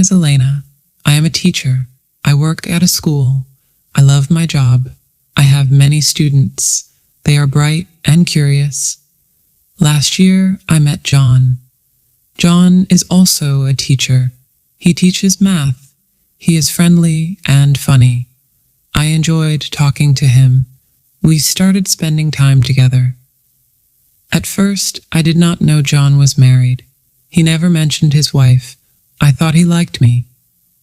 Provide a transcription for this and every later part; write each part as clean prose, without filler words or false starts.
is Elena. I am a teacher. I work at a school. I love my job. I have many students. They are bright and curious. Last year, I met John. John is also a teacher. He teaches math. He is friendly and funny. I enjoyed talking to him. We started spending time together. At first, I did not know John was married. He never mentioned his wife. I thought he liked me.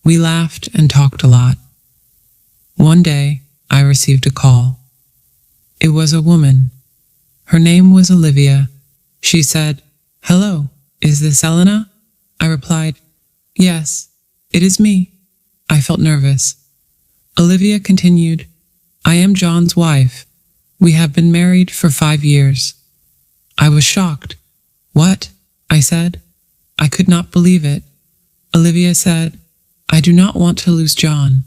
We laughed and talked a lot. One day, I received a call. It was a woman. Her name was Olivia. She said, "Hello, is this Elena?" I replied, "Yes, it is me." I felt nervous. Olivia continued, "I am John's wife. We have been married for 5 years." I was shocked. "What?" I said. I could not believe it. Olivia said, "I do not want to lose John.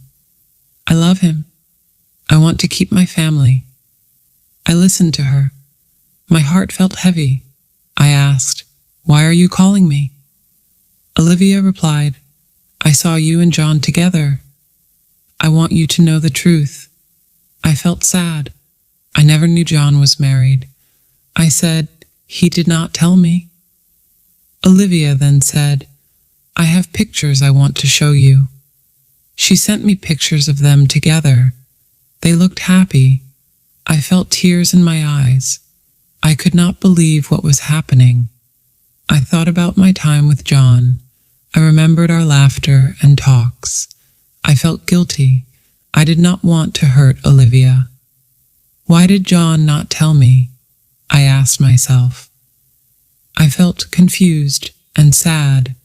I love him. I want to keep my family." I listened to her. My heart felt heavy. I asked, "Why are you calling me?" Olivia replied, "I saw you and John together. I want you to know the truth." I felt sad. I never knew John was married. I said, "He did not tell me." Olivia then said, "I have pictures I want to show you." She sent me pictures of them together. They looked happy. I felt tears in my eyes. I could not believe what was happening. I thought about my time with John. I remembered our laughter and talks. I felt guilty. I did not want to hurt Olivia. Why did John not tell me? I asked myself. I felt confused and sad.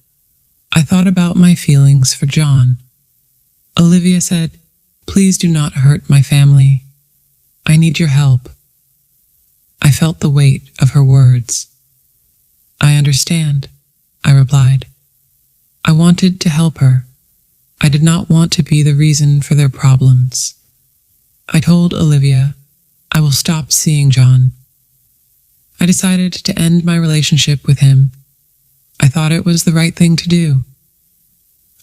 I thought about my feelings for John. Olivia said, "Please do not hurt my family. I need your help." I felt the weight of her words. "I understand," I replied. I wanted to help her. I did not want to be the reason for their problems. I told Olivia, I will stop seeing John. I decided to end my relationship with him. I thought it was the right thing to do.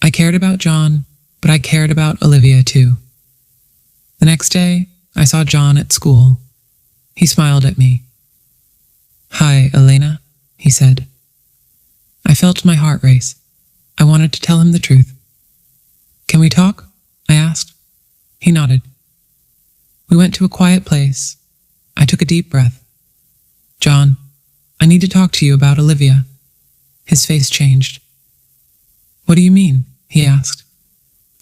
I cared about John, but I cared about Olivia too. The next day, I saw John at school. He smiled at me. "Hi, Elena," he said. I felt my heart race. I wanted to tell him the truth. "Can we talk?" I asked. He nodded. We went to a quiet place. I took a deep breath. "John, I need to talk to you about Olivia." His face changed. "What do you mean?" he asked.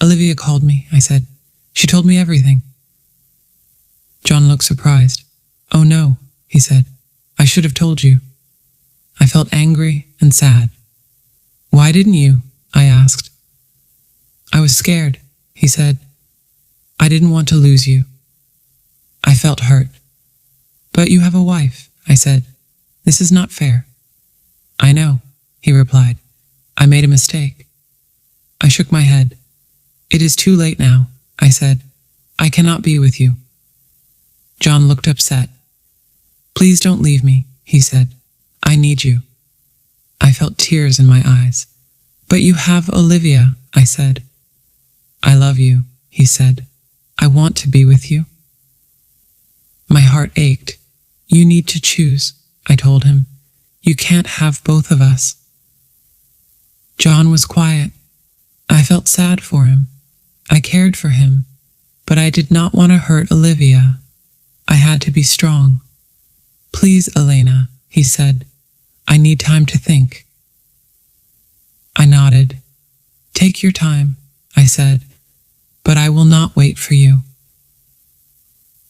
"Olivia called me," I said. "She told me everything." John looked surprised. "Oh no," he said. "I should have told you." I felt angry and sad. "Why didn't you?" I asked. "I was scared," he said. "I didn't want to lose you." I felt hurt. "But you have a wife," I said. "This is not fair." "I know," he replied. "I made a mistake." I shook my head. "It is too late now," I said. "I cannot be with you." John looked upset. "Please don't leave me," he said. "I need you." I felt tears in my eyes. "But you have Olivia," I said. "I love you," he said. "I want to be with you." My heart ached. "You need to choose," I told him. "You can't have both of us." John was quiet. I felt sad for him. I cared for him, but I did not want to hurt Olivia. I had to be strong. "Please, Elena," he said. "I need time to think." I nodded. "Take your time," I said, "but I will not wait for you."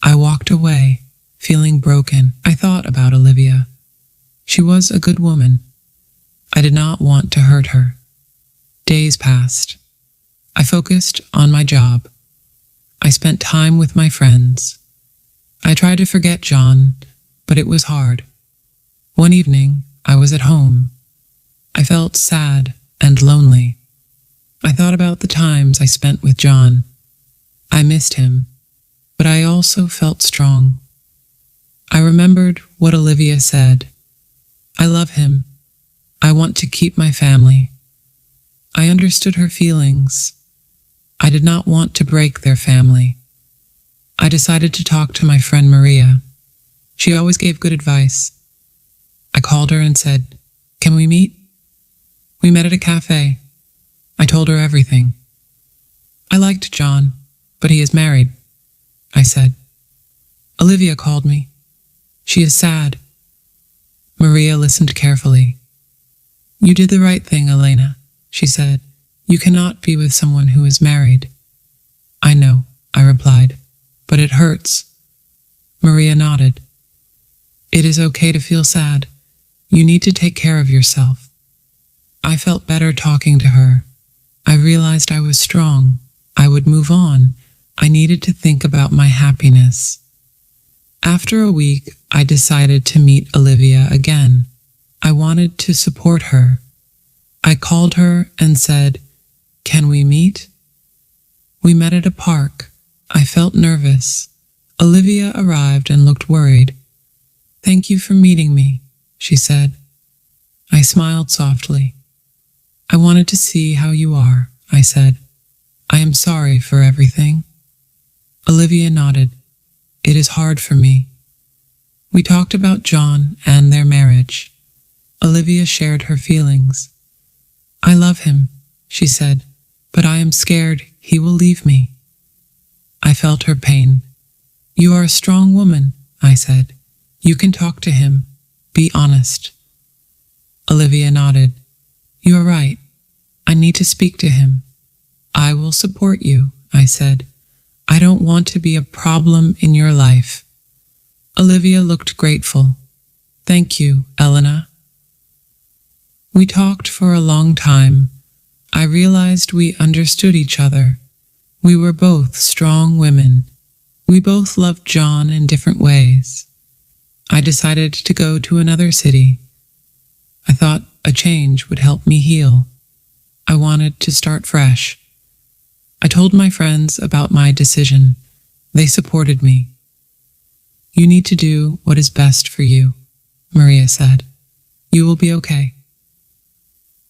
I walked away, feeling broken. I thought about Olivia. She was a good woman. I did not want to hurt her. Days passed. I focused on my job. I spent time with my friends. I tried to forget John, but it was hard. One evening, I was at home. I felt sad and lonely. I thought about the times I spent with John. I missed him, but I also felt strong. I remembered what Olivia said. I love him. I want to keep my family. I understood her feelings. I did not want to break their family. I decided to talk to my friend Maria. She always gave good advice. I called her and said, "Can we meet?" We met at a cafe. I told her everything. "I liked John, but he is married," I said. Olivia called me. She is sad. Maria listened carefully. "You did the right thing, Elena," she said. "You cannot be with someone who is married." "I know," I replied, "but it hurts." Maria nodded. "It is okay to feel sad. You need to take care of yourself." I felt better talking to her. I realized I was strong. I would move on. I needed to think about my happiness. After a week, I decided to meet Olivia again. I wanted to support her. I called her and said, "Can we meet?" We met at a park. I felt nervous. Olivia arrived and looked worried. "Thank you for meeting me," she said. I smiled softly. "I wanted to see how you are," I said. "I am sorry for everything." Olivia nodded. "It is hard for me." We talked about John and their marriage. Olivia shared her feelings. "I love him," she said, "but I am scared he will leave me." I felt her pain. "You are a strong woman," I said. "You can talk to him. Be honest." Olivia nodded. "You are right. I need to speak to him." "I will support you," I said. "I don't want to be a problem in your life." Olivia looked grateful. "Thank you, Elena." We talked for a long time. I realized we understood each other. We were both strong women. We both loved John in different ways. I decided to go to another city. I thought a change would help me heal. I wanted to start fresh. I told my friends about my decision. They supported me. "You need to do what is best for you," Maria said. "You will be okay."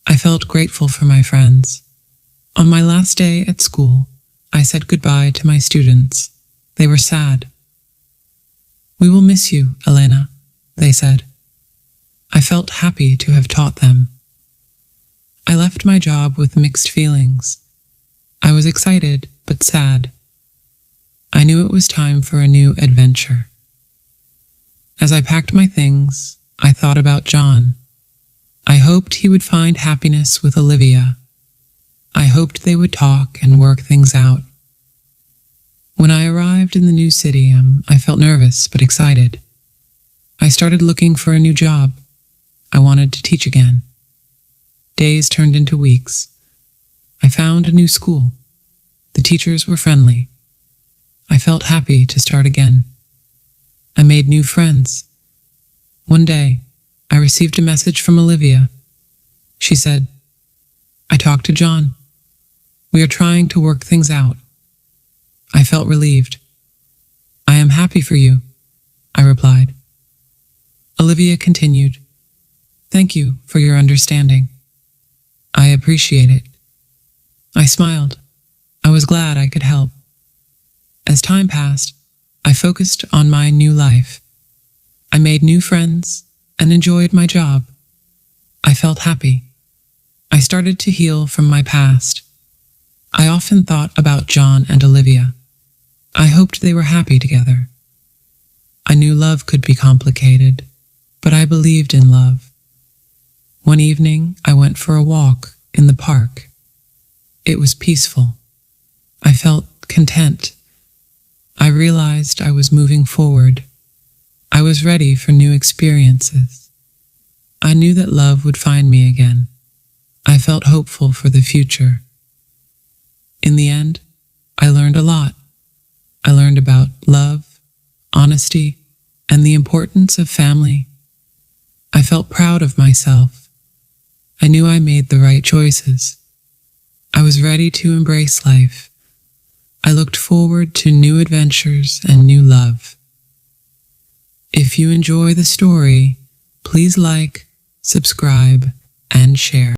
I felt grateful for my friends. On my last day at school, I said goodbye to my students. They were sad. "We will miss you, Elena," they said. I felt happy to have taught them. I left my job with mixed feelings. I was excited, but sad. I knew it was time for a new adventure. As I packed my things, I thought about John. I hoped he would find happiness with Olivia. I hoped they would talk and work things out. When I arrived in the new city, I felt nervous but excited. I started looking for a new job. I wanted to teach again. Days turned into weeks. I found a new school. The teachers were friendly. I felt happy to start again. I made new friends. One day, I received a message from Olivia. She said, "I talked to John. We are trying to work things out." I felt relieved. "I am happy for you," I replied. Olivia continued, "Thank you for your understanding. I appreciate it." I smiled. I was glad I could help. As time passed, I focused on my new life. I made new friends and enjoyed my job. I felt happy. I started to heal from my past. I often thought about John and Olivia. I hoped they were happy together. I knew love could be complicated, but I believed in love. One evening, I went for a walk in the park. It was peaceful. I felt content. I realized I was moving forward. I was ready for new experiences. I knew that love would find me again. I felt hopeful for the future. In the end, I learned a lot. I learned about love, honesty, and the importance of family. I felt proud of myself. I knew I made the right choices. I was ready to embrace life. I looked forward to new adventures and new love. If you enjoy the story, please like, subscribe, and share.